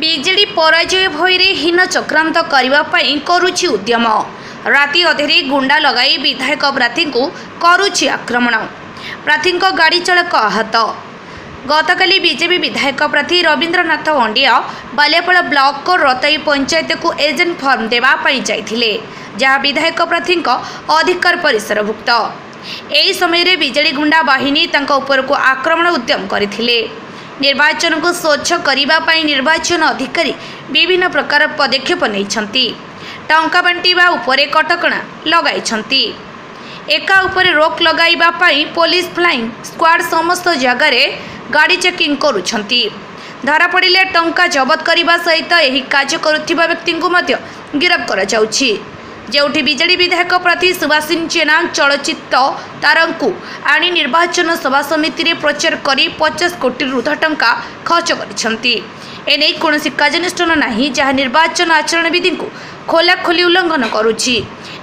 BJD ପରାଜୟ ଭୟରେ ହୀନ ଚକ୍ରାନ୍ତ କରିବା ପାଇଁ କରୁଛି ଉଦ୍ୟମ। ରାତି ଅଧରେ ଗୁଣ୍ଡା ଲଗାଇ ବିଧାୟକ ପ୍ରାର୍ଥୀଙ୍କୁ କରୁଛି ଆକ୍ରମଣ। ପ୍ରାର୍ଥୀଙ୍କ ଗାଡ଼ି ଚାଳକ ଆହତ। ଗତକାଲି ବିଜେପି ବିଧାୟକ ପ୍ରାର୍ଥୀ ରବୀନ୍ଦ୍ରନାଥ ଅଣ୍ଡିଆ ବାଲିଆପାଳ ବ୍ଲକ ରତାଇ ପଞ୍ଚାୟତକୁ ଏଜେଣ୍ଟ ଫର୍ମ ଦେବା ପାଇଁ ଯାଇଥିଲେ, ଯାହା ବିଧାୟକ ପ୍ରାର୍ଥୀଙ୍କ ଅଧିକାର ପରିସରଭୁକ୍ତ। ଏହି ସମୟରେ ବିଜେଡି ଗୁଣ୍ଡା ବାହିନୀ ତାଙ୍କ ଉପରକୁ ଆକ୍ରମଣ ଉଦ୍ୟମ କରିଥିଲେ। निर्वाचन को स्वच्छ करने निर्वाचन अधिकारी विभिन्न प्रकार पदक्षेप नहीं टंका बांटिबा उपरे कटकणा लगाई एका उपरे रोक लगाइबा पाई पुलिस फ्लाइंग स्क्वाड समस्त जगार गाड़ी चेकिंग करुछंती। धरा पड़िले टंका जबत करने सहित यह कार्य करुथिबा व्यक्ति को मध्य गिरफ्त करा जाउछि। जेउठी बिजेडी विधायक प्रार्थी सुभाषिनी जेना चलचित्र तारंकु आनी निर्वाचन सभा समिति रे प्रचार करी 50 कोटी ऊर्ध्व टंका खर्च करिसंती। एने कोनोसी कार्यानुष्ठान नाही जहाँ निर्वाचन आचरण विधि को खोलाखोली उल्लंघन करुछि।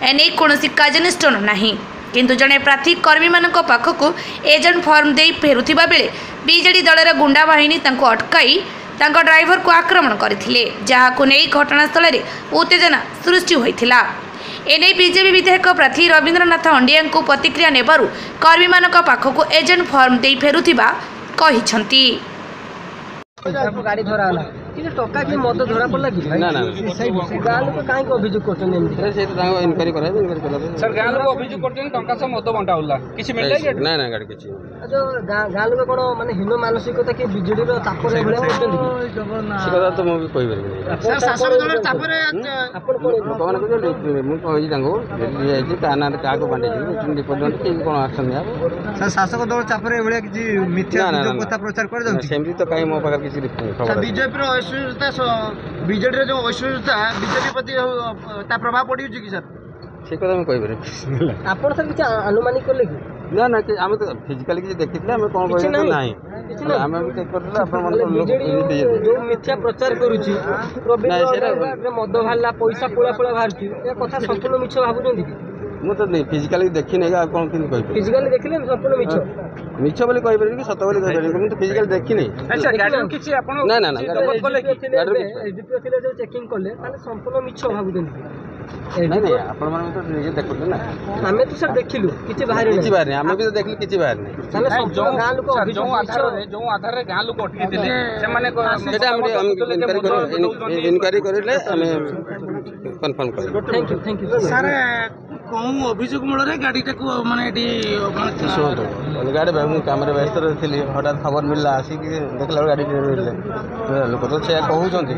एने कोनोसी कार्यानुष्ठान नाही, किंतु जने प्रार्थी कर्मी मानक पाखकु एजेंट फॉर्म देई फेरुथिबा बेले बिजेडी दलर गुंडा बाहिनी तांको अटकाई तांको ड्राइवर को आक्रमण करथिले, जहाकु नै घटनास्थल रे उत्तेजना सृष्टि होइथिला। एने बीजेपी विधायक प्रार्थी रवीन्द्रनाथ अंडिया को प्रतिक्रिया नेबारु कर्मी मानक पाखकु एजेंट फॉर्म देई फेरुथिबा कहिसंती। गाड़ी धरा होला कि टक्का कि मद धरा पड़ला कि ना ना गां लोक काहे को अभियोग करछन एमती से तो तांको इनक्वायरी कराबे इनक्वायरी कराबे सर गां लोक अभियोग करछन टंका से मद बंटा होला किछि मिलला कि ना ना गाड़ी किछि जो गां लोक कोन माने हिनो मानसिकता कि बिजेडी रो तापरे भले होतन से कथा तो मो भी कहि परबे सर शासन दल तापरे आपण कोन मु कहि तांको जल्दी जाई छी काना का को बांटे छी डिपार्टमेंट के कोन एक्शन या सर शासक दल तापरे भले किछि मिथ्या कथा प्रचार कर जाउ सेमती तो काई मो पाकर किछि खबर बीजेपी रो बीजेडी रे जो असुरता बीजेपी प्रति प्रभाव पड़ी कि सर से कथा मैं कहि आपण सर किछ अनुमानिक करले कि ना ना कि हम तो फिजिकली किछ देखितले हम कोन कहि नाही हम भी चेक करले आपण मन लोग जो मिथ्या प्रचार करूची रबीन्द्र मद भाला पैसा पोळा पोळा भारची ए कथा संपूर्ण मिछ भाबुचंदी कि मु तो नहीं फिजिकली देखि नै आ कोन किन कहि फिजिकली देखिले संपूर्ण मिछ मिछ बोली कहि परबी कि सत बोली कहि परबी मु तो फिजिकली देखि नै अच्छा गाड़ी किछि आपण ना ना ना गाड़ी एसडीपी थिले जो चेकिंग करले ताले संपूर्ण मिछ भाबुचंदी नहीं नहीं आपण मन तो निजे देखुले ना हमें तो सर देखिलु किछि बाहर नहीं हमें भी तो देखली किछि बाहर नहीं ताले संपूर्ण गां लोक जो आधार रे गां लोक अटकी दिले से माने सेटा हम इनक्वायरी करले हमें कंफर्म कर। थैंक यू सर कौन अभियोग मूल गाड़ी टाक माने शुणु गाड़ी कम व्यस्त थी हठात खबर मिलला आसिक देखला गाड़ी लोक तो से कहते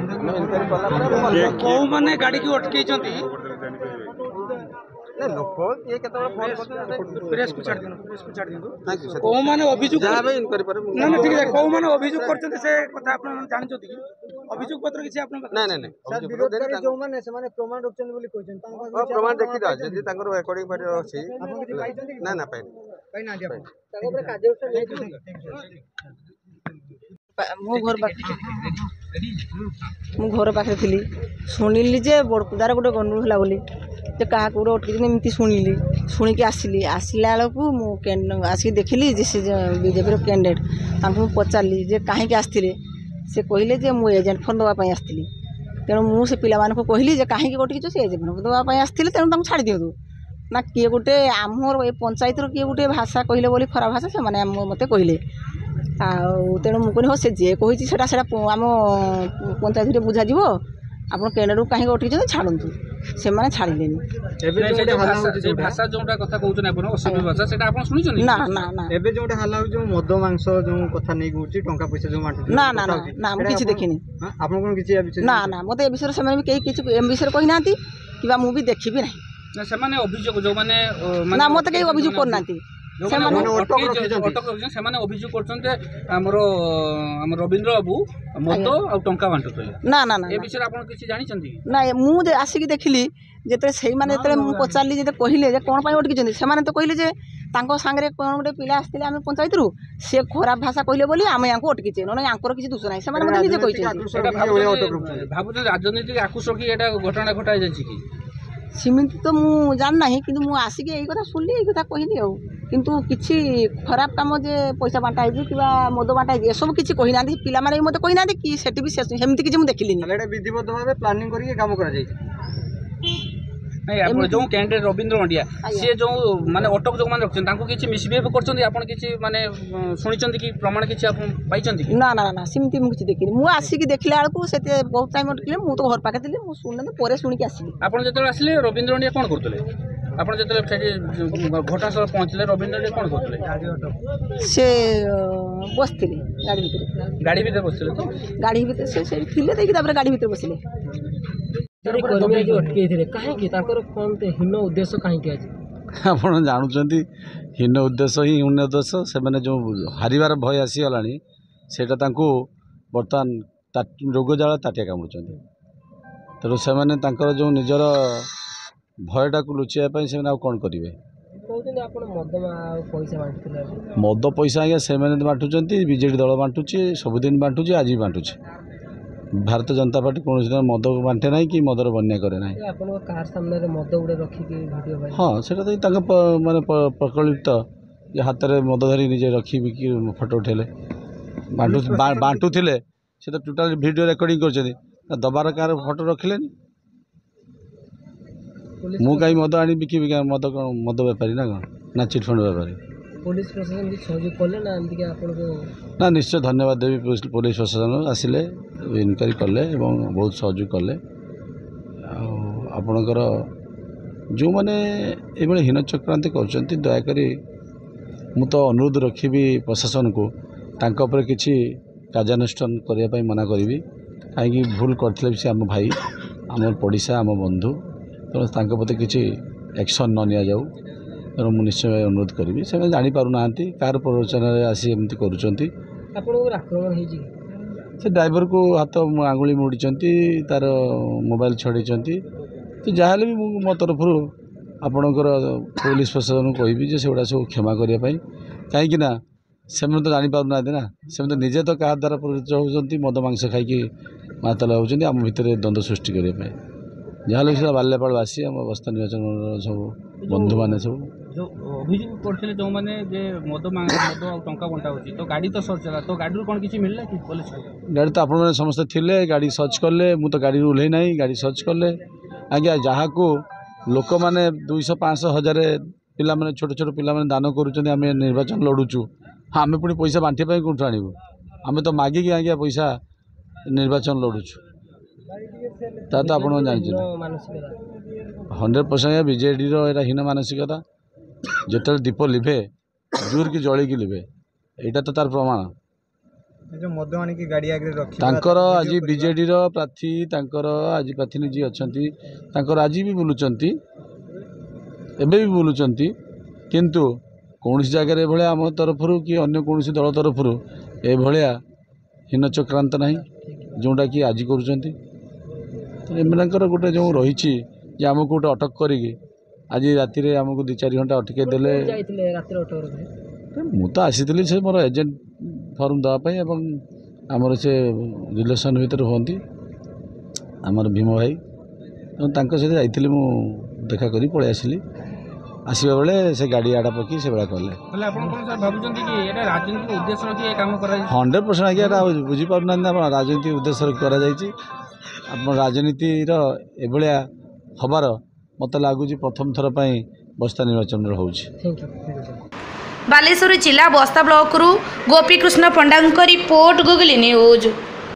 कौ मैंने गाड़ी की अटकई लोक ये प्रेस को छाड़ दियो कौ माने अभियोग ना ना ठीक है कौ माने अभियोग करछन से कथा आपन जानछथि कि अभियोग पत्र किछि आपन ना ना ना सर विरोध करे जो माने से माने प्रमाण रखछन बोली कहछन तांको प्रमाण देखि दा जे तांकर रेकॉर्डिंग फाइट अछि आपन किछि पाइछन ना ना पाइ ना दिया तांको पर कार्य मु घर पाखे थी शुणिली जे बड़पुदार गोटे गंडगोल है बोली जे क्या गोटे अटकी एमती शुणिली शुणिकी आसिली आसला बेलू आसिक देखिली जे से बीजेपी कैंडिडेट तांको पचारि जे कहीं आसते से कहले जे मु एजेंट फंड देवाई आसती तेणु मुझे पिला कहली जे कहीं अटकी से एजेंट फंड देवाई आसती तेणु छाड़ी दिंतु ना किए गोटे आमर पंचायत किए गोटे भाषा कहले बोली खराब भाषा से मैंने मत कहले तेणु मुझे हाँ से जे कही आम पंचायत बुझा आप कैंडिडेट कहीं अटकी छाड़ू से छाड़े ना ना ना मद मांस जो कथा नहीं टंका पैसा जो ना ना ना मुझे देखनी ना ना मत ए विषय से विषय कही ना कि मुझे देखी भी ना अभियोग जो माने ना मत कहीं अभियोग करना रवीन्द्र बाबू मत आ टंका बांटुले ना ना ना ए विषय आपण किछि जानि छथि ना मु आसिक देखिली जेते सेही माने जेते मु पचारली जेते कहिले जे कोन पई अटकी जंदी से माने तो कहिले जे तांको सांगरे कोन गोटे पिला आस्तिले आमे पंचायत रु से खराब भाषा कहिले बोली आमे यांको अटकी छै न यांकर किछि दोष नै से माने निजे कहि छै भाबु राजनीतिक आकुश की एटा घटना घटाई जाछि कि ସେମିତି ତ ମୁଁ ଜାଣିନାହିଁ କିନ୍ତୁ ମୁଁ ଆସିକି ଏଇ କଥା ଶୁଣିଲି ଏଇ କଥା କହିଲି ଆଉ କିନ୍ତୁ କିଛି ଖରାପ କାମ ଯେ ପଇସା ବାଣ୍ଟା ହେଇଛି କିମ୍ବା ମଦ ବାଣ୍ଟା ହେଇଛି ଏସବୁ କିଛି କହିନାହାନ୍ତି ପିଲାମାନେ ବି ମୋତେ କହିନାହାନ୍ତି କି ସେଠି ବି ସେମିତି କିଛି ମୁଁ ଦେଖିଲିନି। ଏଇଟା ବିଧିବଦ୍ଧ ଭାବେ ପ୍ଲାନିଂ କରିକି କାମ କରାଯାଇଛି। ନାଇଁ ଆପଣ ଯୋଉ କ୍ୟାଣ୍ଡିଡେଟ୍ ରବୀନ୍ଦ୍ର ମାଣ୍ଡିଆ ସିଏ ଯୋଉ ମାନେ ଅଟକ ଯୋଉମାନେ ରଖିଛନ୍ତି ତାଙ୍କୁ କିଛି ମିସବିହେଭ୍ କରୁଛନ୍ତି ଆପଣ କିଛି ମାନେ ଶୁଣିଛନ୍ତି କି ପ୍ରମାଣ କିଛି ଆପଣ ପାଇଛନ୍ତି? ନା ନା ନା ସେମିତି ମୁଁ କିଛି ଦେଖିନି ମୁଁ ଆସିକି ଦେଖିଲା ବେଳକୁ ସେତେ ବହୁତ ଟାଇମ୍ ଅଟକିଲେ ମୁଁ ତ ଘର ପାଖରେ ଥିଲି ମୁଁ ଶୁଣିଲି ପରେ ଶୁଣିକି ଆସିଲି। ଆପଣ ଯେତେବେଳେ ଆସିଲେ ରବୀନ୍ଦ୍ର ମାଣ୍ଡିଆ କ'ଣ କରୁଥିଲେ? ଆପଣ ଯେତେବେଳେ ସେଠି ଘଟଣାସ୍ଥଳ ପହଞ୍ଚିଲେ ରବୀନ୍ଦ୍ର ମାଣ୍ଡିଆ କ'ଣ କରୁଥିଲେ? ସେ ବସିଥିଲେ ଗାଡ଼ି ଭିତରେ ବସିଥିଲେ ତ ଗାଡ଼ି ଭିତରେ ସେ ସେଇଠି ଥିଲେ ଦେଇକି ତାପରେ ଗାଡ଼ି ଭିତରେ ବସିଲେ। କର୍ମୀ ଆଜି ଅଟକେଇଥିଲେ କାହିଁକି ତାଙ୍କର କ'ଣ ହୀନ ଉଦ୍ଦେଶ୍ୟ କାହିଁକି ଆଜି? ଆପଣ ଜାଣୁଛନ୍ତି ହୀନ ଉଦ୍ଦେଶ୍ୟ ହିଁ ହୀନ ଉଦ୍ଦେଶ୍ୟ ସେମାନେ ଯେଉଁ ହାରିବାର ଭୟ ଆସିଗଲାଣି ସେଇଟା ତାଙ୍କୁ ବର୍ତ୍ତମାନ ରୋଗ ଜାଳ ତାଟିଆ କାମୁଡ଼ୁଛନ୍ତି। ତେଣୁ ସେମାନେ ତାଙ୍କର ଯେଉଁ ନିଜର ଭୟଟାକୁ ଲୁଚାଇବା ପାଇଁ ସେମାନେ ଆଉ କ'ଣ କରିବେ? କହୁଛନ୍ତି ଆପଣ ପଇସା ବାଣ୍ଟୁଥିଲେ। ମଦ ପଇସା ଆଜ୍ଞା ସେମାନେ ବାଣ୍ଟୁଛନ୍ତି ବିଜେଡ଼ି ଦଳ ବାଣ୍ଟୁଛି ସବୁଦିନ ବାଣ୍ଟୁଛି ଆଜି ବି ବାଣ୍ଟୁଛି। ଭାରତୀୟ ଜନତା ପାର୍ଟି କୌଣସି ଦିନ ମଦ ବାଣ୍ଟେ ନାହିଁ କି ମଦର ବନ୍ୟା करे ନାହିଁ। ଆପଣଙ୍କ କାର୍ ସାମ୍ନାରେ ମଦ ଗୁଡ଼େ ରଖିକି ଭିଡ଼ିଓ ଭାଇ ହଁ ସେଇଟା ତ ତାଙ୍କ ମାନେ ପ୍ରକଳ୍ପିତ ଯେ ହାତରେ ମଦ ଧରି ନିଜେ ରଖି ବିକି ଫଟୋ ଉଠେଇଲେ ବାଣ୍ଟୁଥିଲେ ସେ ତ ଟୋଟାଲି ଭିଡ଼ିଓ ରେକର୍ଡ଼ିଂ କରିଛନ୍ତି ଦବାର କାହାର ଫଟୋ ରଖିଲେନି। ମୁଁ କାହିଁ ମଦ ଆଣି ବିକିବି ମଦ କ'ଣ ମଦ ବେପାରୀ ନା କ'ଣ ନା ଚିଟଫଣ୍ଡ ବେପାରୀ? पुलिस प्रशासन की सहयोग कले ना एमती आपको ना निश्चय धन्यवाद देवी पुलिस प्रशासन आसिले इनक्वारी कले बहुत सहयोग कले आपणकर जो मैंने ये हीन चक्रांति कर दयाकोरी मु तो अनुरोध रखी प्रशासन को किसी कार्यानुष्ठान करने मना करी कहीं भूल करते से आम भाई आम पड़िशा आम बंधु तेणु प्रति किसी एक्शन न नि जाऊ तेणु मुझे निश्चय अनुरोध करी से जापार ना कार प्ररोचन आसी एमती आक्रमण से ड्राइवर को हाथ आंगुली मोड़ी तार मोबाइल छड़े तो जहाँ भी मो तरफ आपणकर पुलिस प्रशासन को कहि से गुड़ा सब क्षमा करने कहीं से तो जापार ना ना से निजे तो क्या द्वारा परिचित होती मद मांस खाई मातला होती आम भितर द्वंद्व सृष्टि करने जहाँ लगे बाल्यापाड़वासी आम बस्ता निर्वाचन सब बंधु मैंने सब जो अभियोग करते जो मैंने मद मद टंका बंटा होती तो गाड़ी तो सर्च है तो गाड़ी कौन किसी मिलला कि पुलिस गाड़ी तो आप समस्ते थे गाड़ी सर्च कले मु तो गाड़ी ओह्ल ना गाड़ी सर्च कले आज्ञा जहाँ को लोक मैंने 200-500-1000 पिला माने छोट छोट पिला माने दान करुँच आम निर्वाचन लड़ुचु आम पुणी पैसा बांटे कौटू आणु आम तो मागिकी आज्ञा पैसा निर्वाचन लड़ुचु ता तो आप जानते 100% बीजेडी हीन मानसिकता जो दीप लिभे जोर की जल की लिभे यहाँ तो तार प्रमाण तांकर आज बीजेडी प्रार्थी तांकर आज प्रार्थी जी अच्छा आज भी बुलूंट एबे भी बुलूंट किंतु कौन जगह भाया आम तरफ कि अन्य कौन दल तरफ ये हीन चक्रांत ना जोटा कि आज कर गोटे जो रही आमको गोटे अटक करी आज राति आमको 2-4 घंटा अटके देले मु तो आसी से मोर एजेंट फॉर्म देवाई आमर से रिलेशन भितर हमें आमर भीम भाई सहित जाइली मु देखा करी पलि आसली आसवा बेले से गाड़ी आड़ा पकि से भाया कले 100% आज्ञा बुझीपार राजनीति उद्देश्य कर राजनीतिर एभलिया हबार मत लगुच प्रथम थर पर बस्ता निर्वाचन होउछि। बालेश्वर जिला बस्ता ब्लॉक गोपीकृष्ण पंडा रिपोर्ट गुगली न्यूज।